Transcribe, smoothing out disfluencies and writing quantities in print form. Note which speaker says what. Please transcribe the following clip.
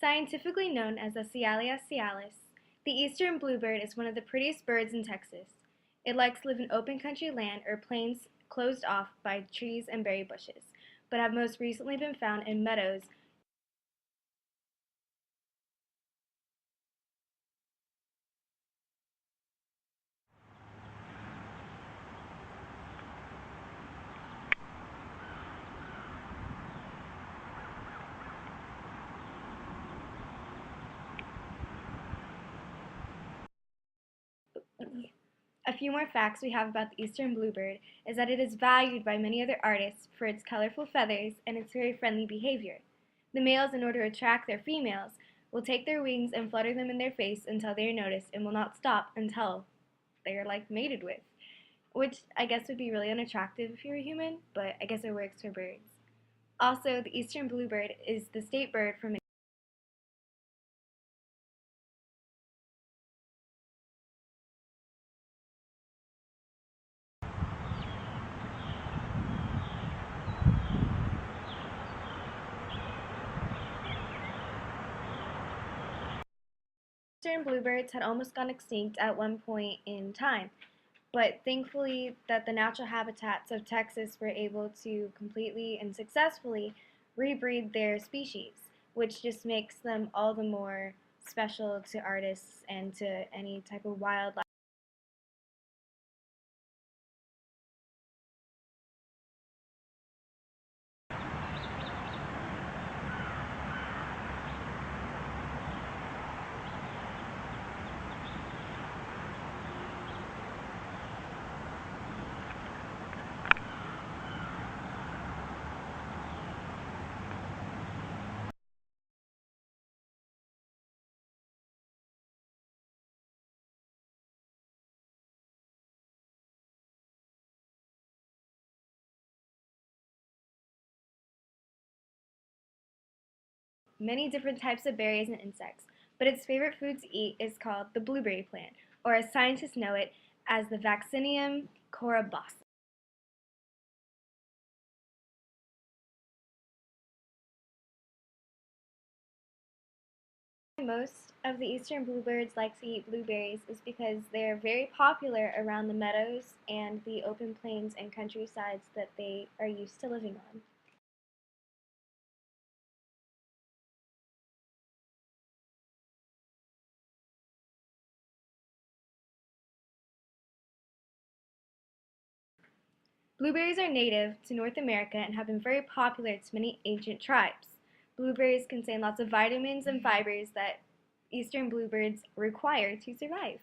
Speaker 1: Scientifically known as Asialia cialis, the eastern bluebird is one of the prettiest birds in Texas. It likes to live in open country land or plains closed off by trees and berry bushes, but have most recently been found in meadows. A few more facts we have about the eastern bluebird is that it is valued by many other artists for its colorful feathers and its very friendly behavior. The males, in order to attract their females, will take their wings and flutter them in their face until they are noticed and will not stop until they are like mated with, which I guess would be really unattractive if you're a human, but I guess it works for birds. Also, the eastern bluebird is the state bird from eastern bluebirds had almost gone extinct at one point in time, but thankfully that the natural habitats of Texas were able to completely and successfully rebreed their species, which just makes them all the more special to artists and to any type of wildlife. Many different types of berries and insects, but its favorite food to eat is called the blueberry plant, or as scientists know it, as the Vaccinium coryboscis. Most of the eastern bluebirds like to eat blueberries is because they're very popular around the meadows and the open plains and countrysides that they are used to living on. Blueberries are native to North America and have been very popular to many ancient tribes. Blueberries contain lots of vitamins and fibers that eastern bluebirds require to survive.